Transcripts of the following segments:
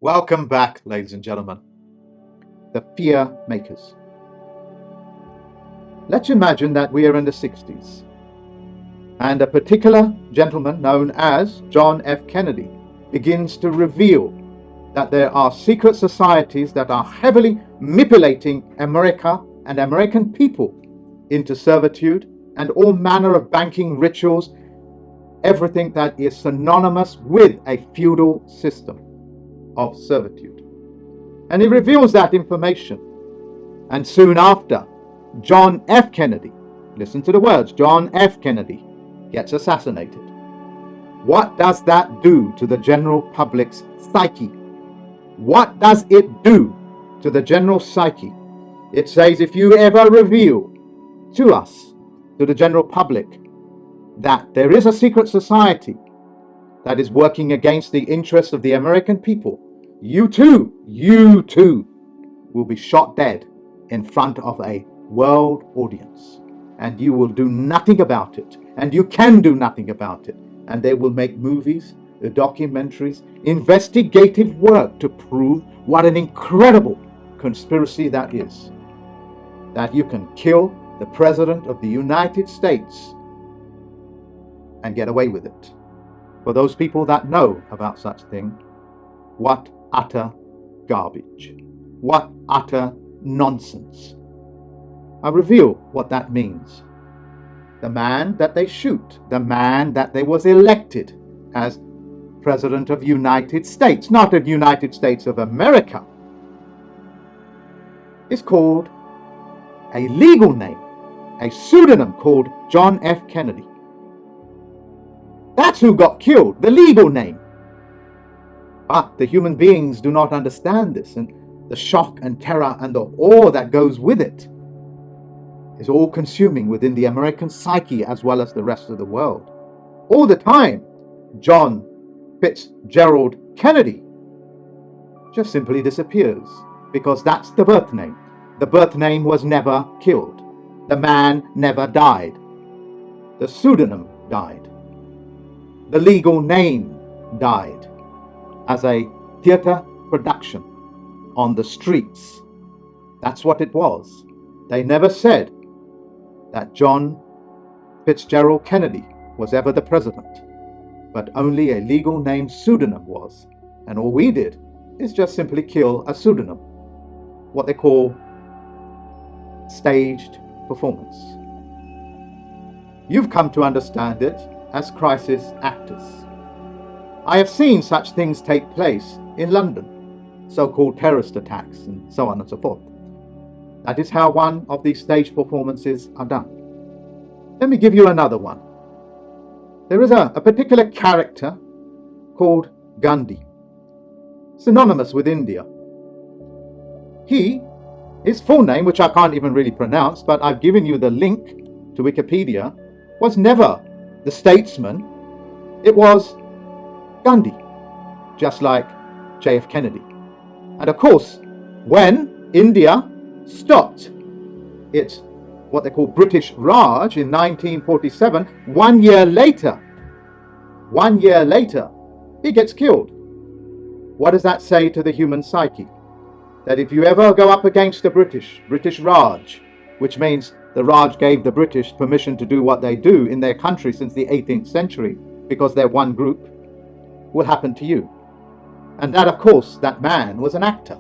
Welcome back, ladies and gentlemen. The fear makers. Let's imagine that we are in the 60s, and a particular gentleman known as John F. Kennedy begins to reveal that there are secret societies that are heavily manipulating America and American people into servitude and all manner of banking rituals, everything that is synonymous with a feudal system of servitude. And he reveals that information. And soon after, John F. Kennedy, listen to the words, John F. Kennedy gets assassinated. What does that do to the general public's psyche? What does it do to the general psyche? It says, if you ever reveal to us, to the general public, that there is a secret society that is working against the interests of the American people, you too will be shot dead in front of a world audience. And you will do nothing about it. And you can do nothing about it. And they will make movies, documentaries, investigative work to prove what an incredible conspiracy that is. That you can kill the President of the United States and get away with it. For those people that know about such thing, what utter garbage. What utter nonsense. I reveal what that means. The man that they shoot, the man that they was elected as President of United States, not of United States of America, is called a legal name, a pseudonym called John F. Kennedy. That's who got killed, the legal name. But the human beings do not understand this, and the shock and terror and the awe that goes with it is all consuming within the American psyche as well as the rest of the world. All the time, John Fitzgerald Kennedy just simply disappears because that's the birth name. The birth name was never killed. The man never died. The pseudonym died. The legal name died as a theater production on the streets. That's what it was. They never said that John Fitzgerald Kennedy was ever the president, but only a legal name pseudonym was. And all we did is just simply kill a pseudonym, what they call staged performance. You've come to understand it as crisis actors. I have seen such things take place in London, so-called terrorist attacks and so on and so forth. That is how one of these stage performances are done. Let me give you another one. There is a particular character called Gandhi, synonymous with India. His full name, which I can't even really pronounce, but I've given you the link to Wikipedia, was never the statesman. It was Gandhi, just like JF Kennedy. And of course, when India stopped its what they call British Raj in 1947, 1 year later, he gets killed. What does that say to the human psyche? That if you ever go up against the British Raj, which means the Raj gave the British permission to do what they do in their country since the 18th century, because they're one group, will happen to you. And that, of course, that man was an actor,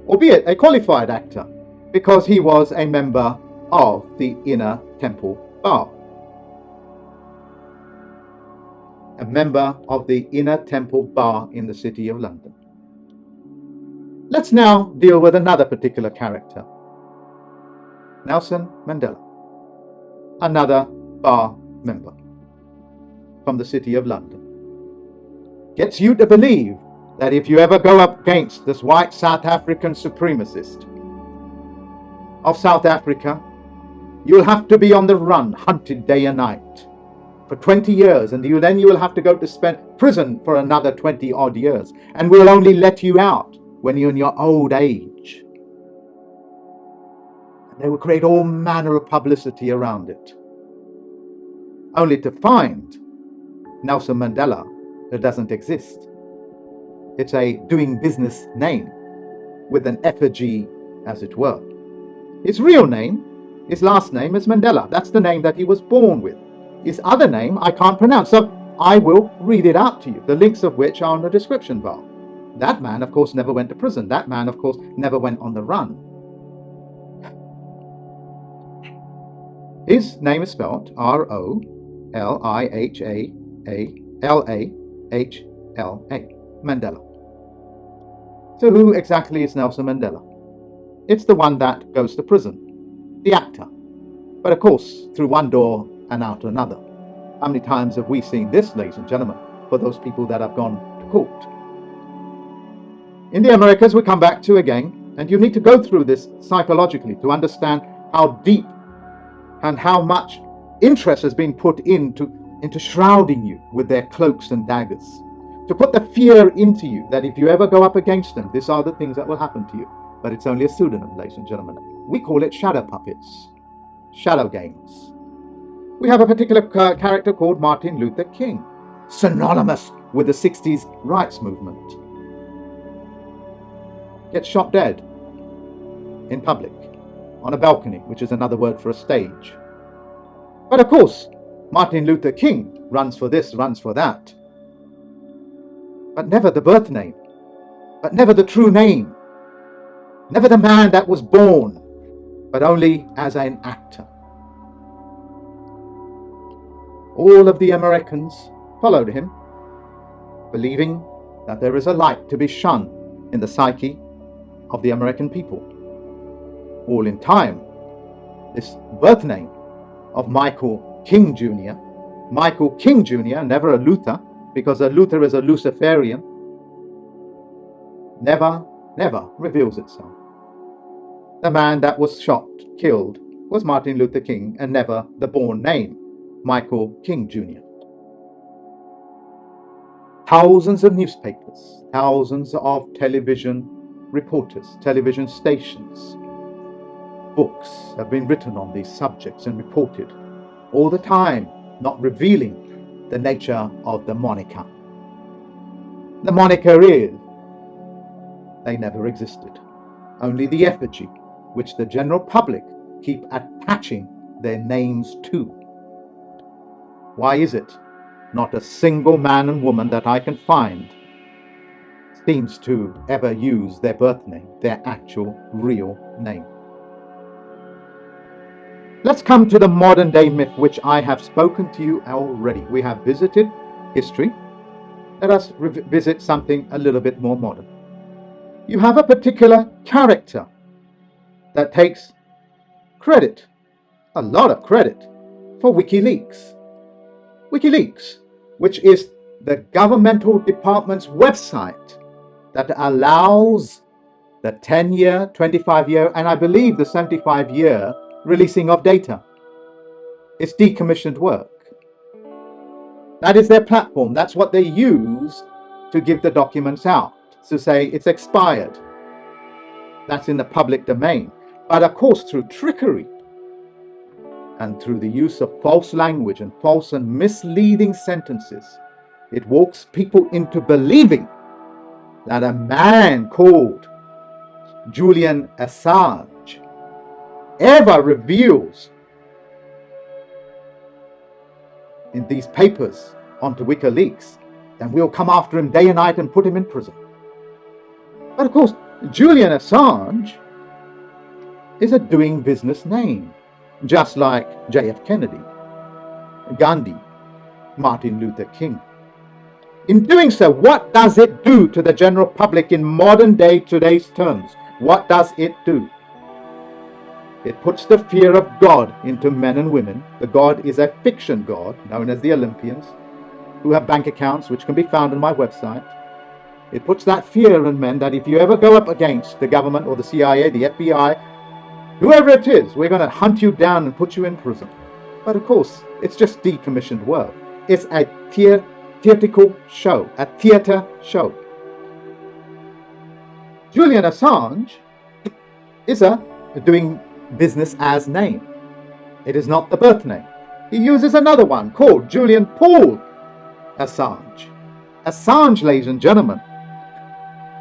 albeit a qualified actor, because he was a member of the Inner Temple Bar. A member of the Inner Temple Bar in the City of London. Let's now deal with another particular character. Nelson Mandela, another bar member from the City of London. Gets you to believe that if you ever go up against this white South African supremacist of South Africa, you'll have to be on the run, hunted day and night for 20 years, and then you will have to go to spend prison for another 20 odd years, and we'll only let you out when you're in your old age. And they will create all manner of publicity around it, only to find Nelson Mandela that doesn't exist. It's a doing business name with an effigy, as it were. His real name, his last name is Mandela. That's the name that he was born with. His other name I can't pronounce, so I will read it out to you, the links of which are in the description bar. That man, of course, never went to prison. That man, of course, never went on the run. His name is spelled Rolihahla, Mandela. So who exactly is Nelson Mandela? It's the one that goes to prison, the actor. But of course, through one door and out another. How many times have we seen this, ladies and gentlemen, for those people that have gone to court? In the Americas, we come back to again, and you need to go through this psychologically to understand how deep and how much interest has been put into shrouding you with their cloaks and daggers, to put the fear into you that if you ever go up against them, these are the things that will happen to you. But it's only a pseudonym, ladies and gentlemen. We call it shadow puppets, shadow games. We have a particular character called Martin Luther King, synonymous with the 60s rights movement. Gets shot dead in public, on a balcony, which is another word for a stage. But of course, Martin Luther King runs for this, runs for that. But never the birth name, but never the true name, never the man that was born, but only as an actor. All of the Americans followed him, believing that there is a light to be shone in the psyche of the American people. All in time, this birth name of Michael King Jr., never a Luther, because a Luther is a Luciferian, never reveals itself. The man that was shot, killed, was Martin Luther King, and never the born name, Michael King Jr. Thousands of newspapers, thousands of television reporters, television stations, books have been written on these subjects and reported, all the time not revealing the nature of the moniker. The moniker is, they never existed. Only the effigy, which the general public keep attaching their names to. Why is it not a single man and woman that I can find seems to ever use their birth name, their actual real name? Let's come to the modern day myth, which I have spoken to you already. We have visited history. Let us visit something a little bit more modern. You have a particular character that takes credit, a lot of credit, for WikiLeaks. WikiLeaks, which is the governmental department's website that allows the 10-year, 25-year, and I believe the 75-year releasing of data. It's decommissioned work. That is their platform. That's what they use to give the documents out, to say it's expired. That's in the public domain. But of course, through trickery and through the use of false language and false and misleading sentences, it walks people into believing that a man called Julian Assange ever reveals in these papers onto WikiLeaks, then we'll come after him day and night and put him in prison. But of course, Julian Assange is a doing business name, just like J.F. Kennedy, Gandhi, Martin Luther King. In doing so, what does it do to the general public in modern day, today's terms? What does it do? It puts the fear of God into men and women. The God is a fiction God, known as the Olympians, who have bank accounts which can be found on my website. It puts that fear in men that if you ever go up against the government or the CIA, the FBI, whoever it is, we're going to hunt you down and put you in prison. But of course, it's just decommissioned work. It's a theatrical show, a theater show. Julian Assange is a doing business as name. It is not the birth name. He uses another one called Julian Paul Assange. Assange, ladies and gentlemen,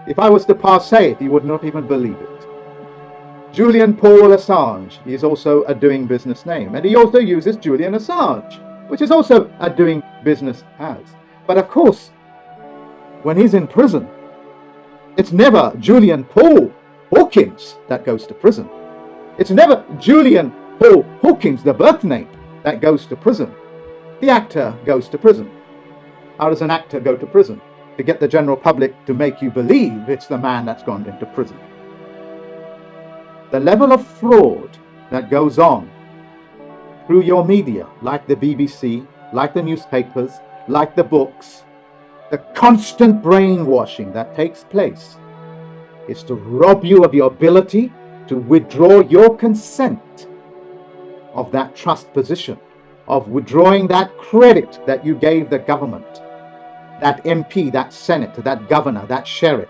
If I was to say it, you would not even believe it. Julian Paul Assange is also a doing business name, and he also uses Julian Assange, which is also a doing business as. But of course, when he's in prison, it's never Julian Paul Hawkins that goes to prison. It's never Julian Paul Hawkins, the birth name, that goes to prison. The actor goes to prison. How does an actor go to prison? To get the general public to make you believe it's the man that's gone into prison. The level of fraud that goes on through your media, like the BBC, like the newspapers, like the books, the constant brainwashing that takes place is to rob you of your ability to withdraw your consent of that trust position, of withdrawing that credit that you gave the government, that MP, that senator, that governor, that sheriff.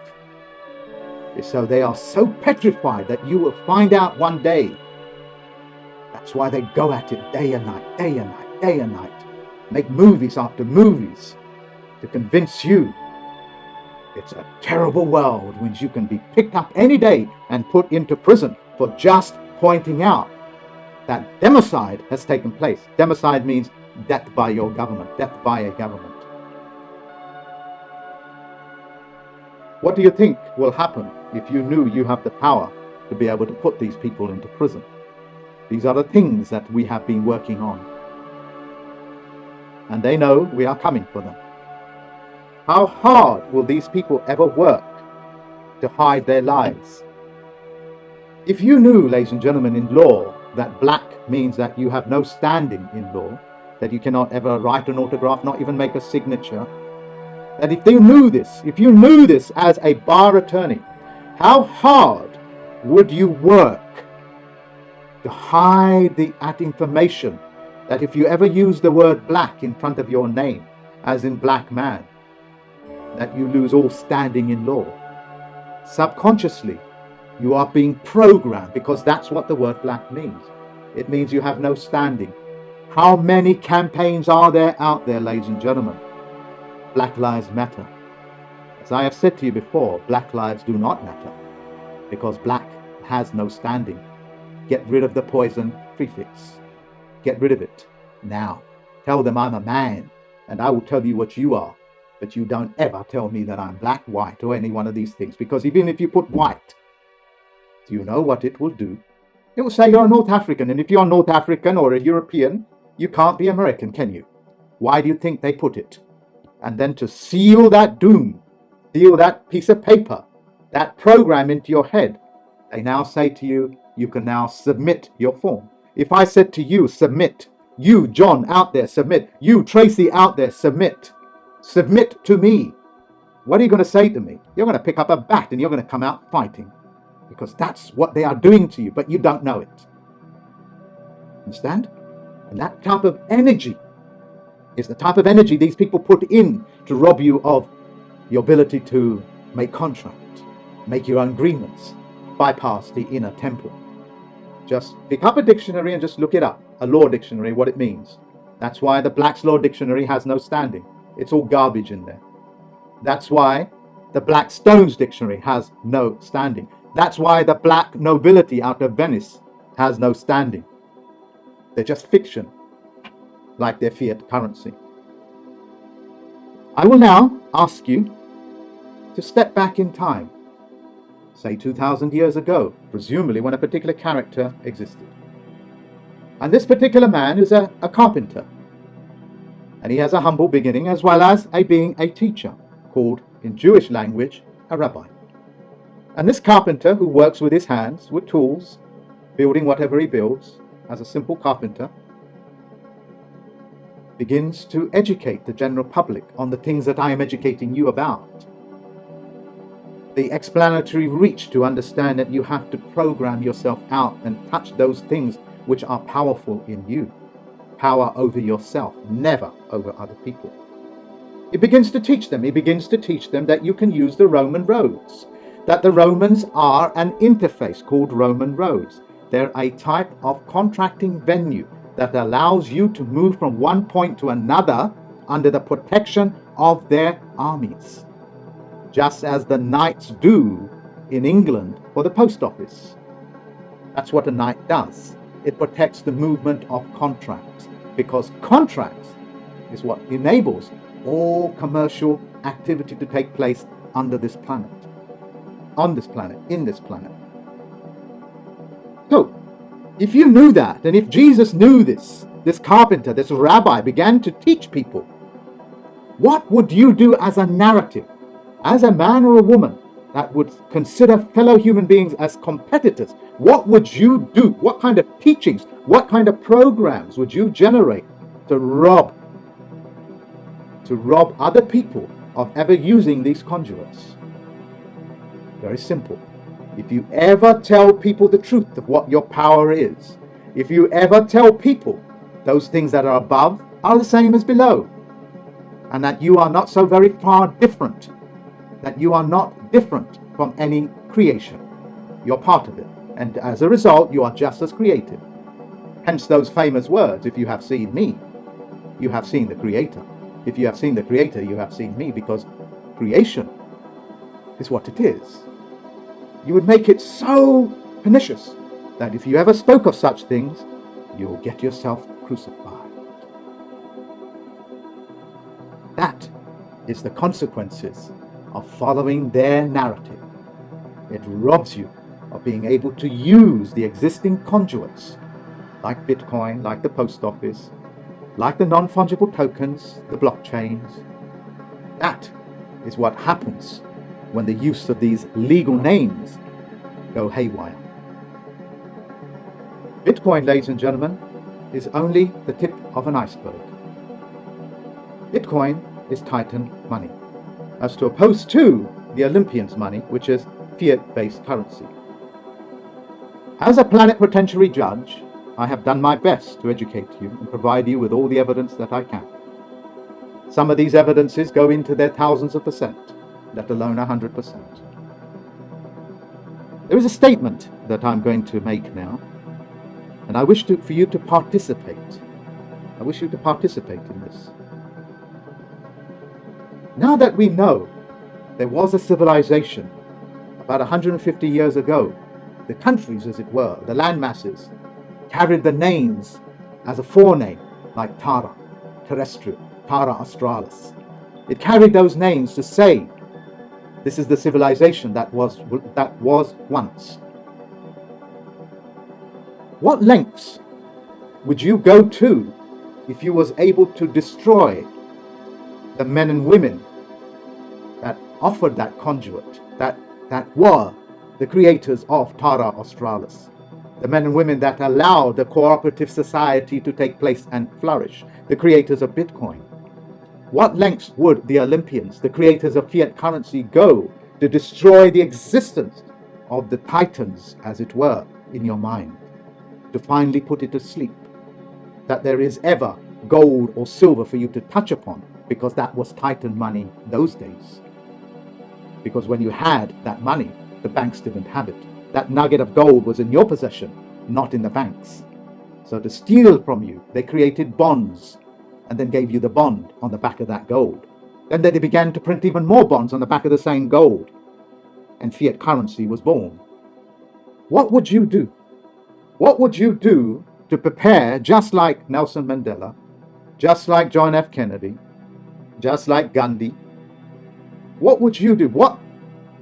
So they are so petrified that you will find out one day. That's why they go at it day and night, day and night, day and night. Make movies after movies to convince you it's a terrible world when you can be picked up any day and put into prison for just pointing out that democide has taken place. Democide means death by your government, death by a government. What do you think will happen if you knew you have the power to be able to put these people into prison? These are the things that we have been working on. And they know we are coming for them. How hard will these people ever work to hide their lies? If you knew, ladies and gentlemen, in law, that black means that you have no standing in law, that you cannot ever write an autograph, not even make a signature, that if you knew this as a bar attorney, how hard would you work to hide that information, that if you ever use the word black in front of your name, as in black man, that you lose all standing in law? Subconsciously, you are being programmed, because that's what the word black means. It means you have no standing. How many campaigns are there out there, ladies and gentlemen? Black lives matter. As I have said to you before, black lives do not matter, because black has no standing. Get rid of the poison prefix. Get rid of it now. Tell them I'm a man, and I will tell you what you are. But you don't ever tell me that I'm black, white, or any one of these things, because even if you put white, do you know what it will do? It will say you're a North African, and if you're North African or a European, you can't be American, can you? Why do you think they put it? And then to seal that doom, seal that piece of paper, that program into your head, they now say to you, you can now submit your form. If I said to you, submit, you, John, out there, submit, you, Tracy, out there, submit to me, what are you going to say to me? You're going to pick up a bat and you're going to come out fighting, because that's what they are doing to you, but you don't know it. Understand? And that type of energy is the type of energy these people put in to rob you of your ability to make contracts, make your own agreements, bypass the inner temple. Just pick up a dictionary and just look it up, a law dictionary, what it means. That's why the Black's Law Dictionary has no standing. It's all garbage in there. That's why the Blackstone's Dictionary has no standing. That's why the Black Nobility out of Venice has no standing. They're just fiction, like their fiat currency. I will now ask you to step back in time, say 2,000 years ago, presumably when a particular character existed. And this particular man is a carpenter. And he has a humble beginning, as well as being a teacher, called in Jewish language a rabbi. And this carpenter, who works with his hands, with tools, building whatever he builds, as a simple carpenter, begins to educate the general public on the things that I am educating you about. The explanatory reach to understand that you have to program yourself out and touch those things which are powerful in you. Power over yourself, never over other people. He begins to teach them that you can use the Roman roads, that the Romans are an interface called Roman roads. They're a type of contracting venue that allows you to move from one point to another under the protection of their armies. just as the knights do in England for the post office. That's what a knight does. It protects the movement of contracts, because contracts is what enables all commercial activity to take place under this planet, on this planet, in this planet. So, if you knew that, and if Jesus knew this carpenter, this rabbi began to teach people, what would you do as a narrative, as a man or a woman that would consider fellow human beings as competitors? What would you do? What kind of teachings, what kind of programs would you generate to rob other people of ever using these conduits? Very simple. If you ever tell people the truth of what your power is, if you ever tell people those things that are above are the same as below, and that you are not so very far different, that you are not different from any creation, you're part of it, and as a result you are just as creative. Hence those famous words, if you have seen me, you have seen the Creator. If you have seen the Creator, you have seen me, because creation is what it is. You would make it so pernicious that if you ever spoke of such things, you will get yourself crucified. That is the consequences of following their narrative. It robs you of being able to use the existing conduits, like Bitcoin, like the post office, like the non-fungible tokens, the blockchains. That is what happens when the use of these legal names go haywire. Bitcoin, ladies and gentlemen, is only the tip of an iceberg. Bitcoin is Titan money, as to opposed to the Olympians' money, which is fiat-based currency. As a planetary judge, I have done my best to educate you and provide you with all the evidence that I can. Some of these evidences go into their thousands of percent, let alone 100%. There is a statement that I'm going to make now, and I wish for you to participate. I wish you to participate in this. Now that we know there was a civilization about 150 years ago, the countries, as it were, the land masses, carried the names as a forename, like Tara, terrestrial, Tara australis. It carried those names to say, this is the civilization that was once. What lengths would you go to if you was able to destroy the men and women that offered that conduit, that were the creators of Tara australis, the men and women that allowed the cooperative society to take place and flourish, the creators of Bitcoin? What lengths would the Olympians, the creators of fiat currency, go to destroy the existence of the titans, as it were, in your mind, to finally put it to sleep, that there is ever gold or silver for you to touch upon, because that was Titan money those days? Because when you had that money, the banks didn't have it. That nugget of gold was in your possession, not in the banks. So to steal from you, they created bonds, and then gave you the bond on the back of that gold. Then they began to print even more bonds on the back of the same gold, and fiat currency was born. What would you do? What would you do to prepare, just like Nelson Mandela, just like John F. Kennedy, just like Gandhi? What would you do? What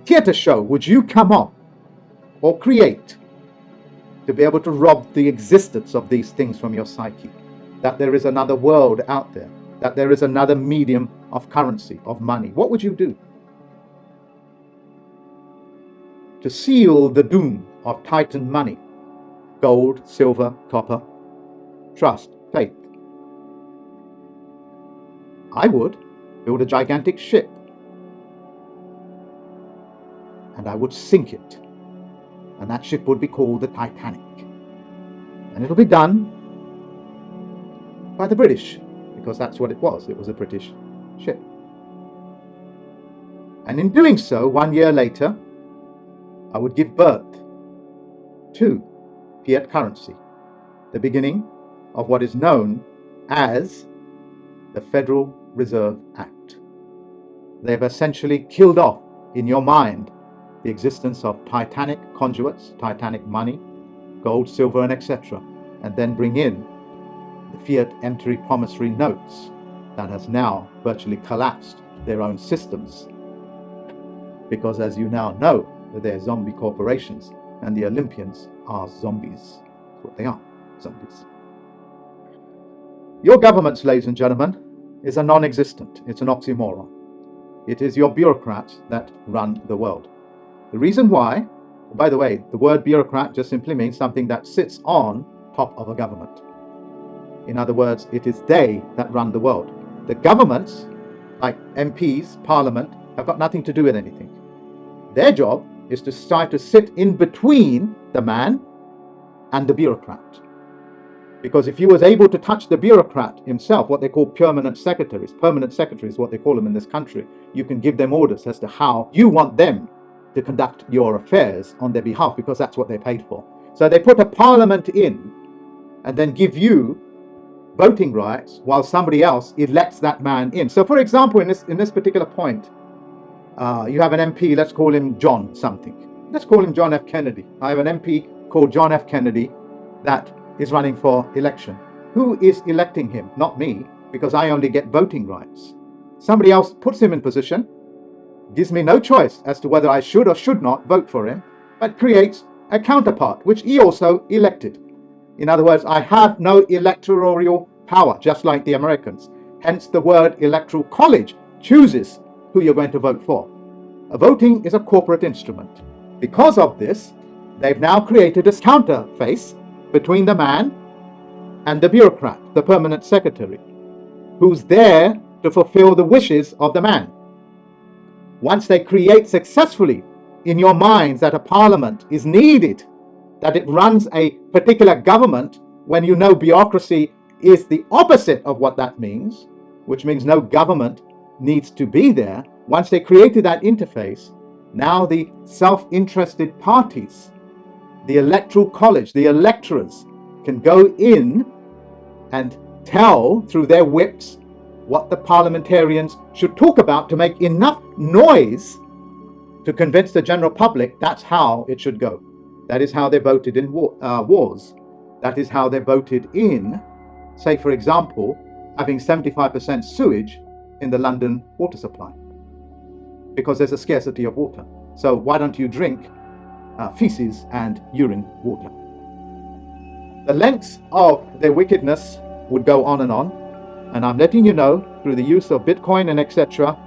theater show would you come up or create to be able to rob the existence of these things from your psyche? That there is another world out there, that there is another medium of currency, of money. What would you do to seal the doom of Titan money? Gold, silver, copper, trust, faith. I would build a gigantic ship, and I would sink it, and that ship would be called the Titanic, and it'll be done by the British, because that's what it was. It was a British ship. And in doing so, 1 year later, I would give birth to fiat currency, the beginning of what is known as the Federal Reserve Act. They've essentially killed off in your mind the existence of Titanic conduits, Titanic money, gold, silver, and etc., and then bring in the fiat empty promissory notes that has now virtually collapsed their own systems. Because as you now know, that they're zombie corporations, and the Olympians are zombies. That's what they are, zombies. Your governments, ladies and gentlemen, is a non-existent. It's an oxymoron. It is your bureaucrats that run the world. The reason why, by the way, the word bureaucrat just simply means something that sits on top of a government. In other words, it is they that run the world. The governments, like MPs, Parliament, have got nothing to do with anything. Their job is to try to sit in between the man and the bureaucrat. Because if he was able to touch the bureaucrat himself, what they call permanent secretaries what they call them in this country, you can give them orders as to how you want them to conduct your affairs on their behalf, because that's what they're paid for. So they put a parliament in and then give you voting rights while somebody else elects that man in. So for example, in this particular point, you have an MP, let's call him John something. Let's call him John F. Kennedy. I have an MP called John F. Kennedy that is running for election. Who is electing him? Not me, because I only get voting rights. Somebody else puts him in position, gives me no choice as to whether I should or should not vote for him, but creates a counterpart, which he also elected. In other words, I have no electoral power, just like the Americans. Hence the word electoral college chooses who you're going to vote for. Voting is a corporate instrument. Because of this, they've now created a counterface between the man and the bureaucrat, the permanent secretary, who's there to fulfill the wishes of the man. Once they create successfully in your minds that a parliament is needed, that it runs a particular government, when you know bureaucracy is the opposite of what that means, which means no government needs to be there. Once they created that interface, now the self-interested parties, the electoral college, the electors, can go in and tell through their whips what the parliamentarians should talk about to make enough noise to convince the general public that's how it should go. That is how they voted in wars. That is how they voted in, say for example, having 75% sewage in the London water supply, because there's a scarcity of water. So why don't you drink feces and urine water? The lengths of their wickedness would go on, and I'm letting you know, through the use of Bitcoin and etc.,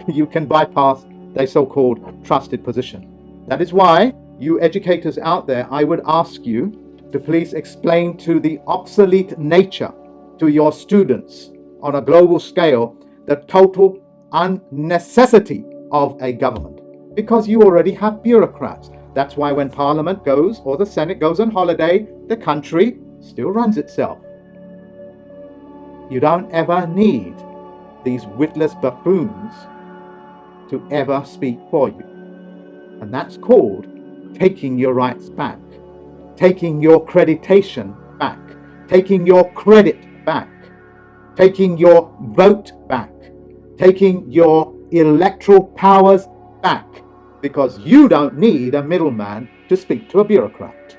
you can bypass their so-called trusted position. That is why, you educators out there, I would ask you to please explain to the obsolete nature to your students on a global scale the total unnecessity of a government, because you already have bureaucrats. That's why when Parliament goes or the Senate goes on holiday, the country still runs itself. You don't ever need these witless buffoons to ever speak for you. And that's called taking your rights back, taking your accreditation back, taking your credit back, taking your vote back, taking your electoral powers back, because you don't need a middleman to speak to a bureaucrat.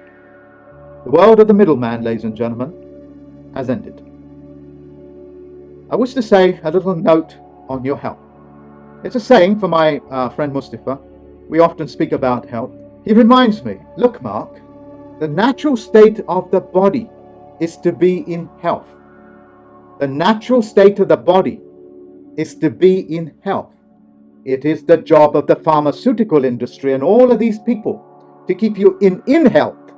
The world of the middleman, ladies and gentlemen, has ended. I wish to say a little note on your health. It's a saying for my friend Mustafa. We often speak about health. He reminds me, look Mark, the natural state of the body is to be in health. The natural state of the body is to be in health. It is the job of the pharmaceutical industry and all of these people to keep you in health,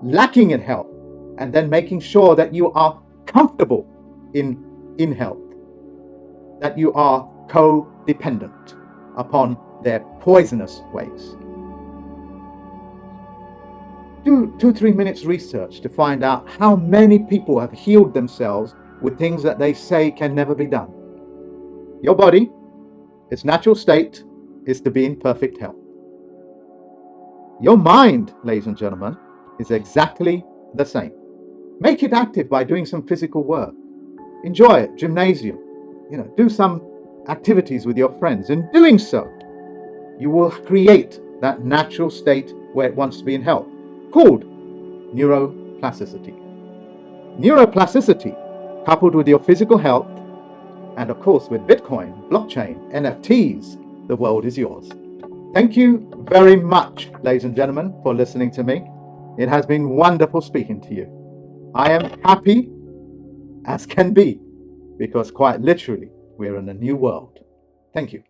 lacking in health, and then making sure that you are comfortable in health, that you are codependent upon their poisonous ways. Do 2-3 minutes research to find out how many people have healed themselves with things that they say can never be done. Your body, its natural state is to be in perfect health. Your mind, ladies and gentlemen, is exactly the same. Make it active by doing some physical work. Enjoy it, gymnasium. Do some activities with your friends. In doing so, you will create that natural state where it wants to be in health, called neuroplasticity. Neuroplasticity, coupled with your physical health, and of course with Bitcoin, blockchain, NFTs, the world is yours. Thank you very much, ladies and gentlemen, for listening to me. It has been wonderful speaking to you. I am happy as can be, because quite literally, we're in a new world. Thank you.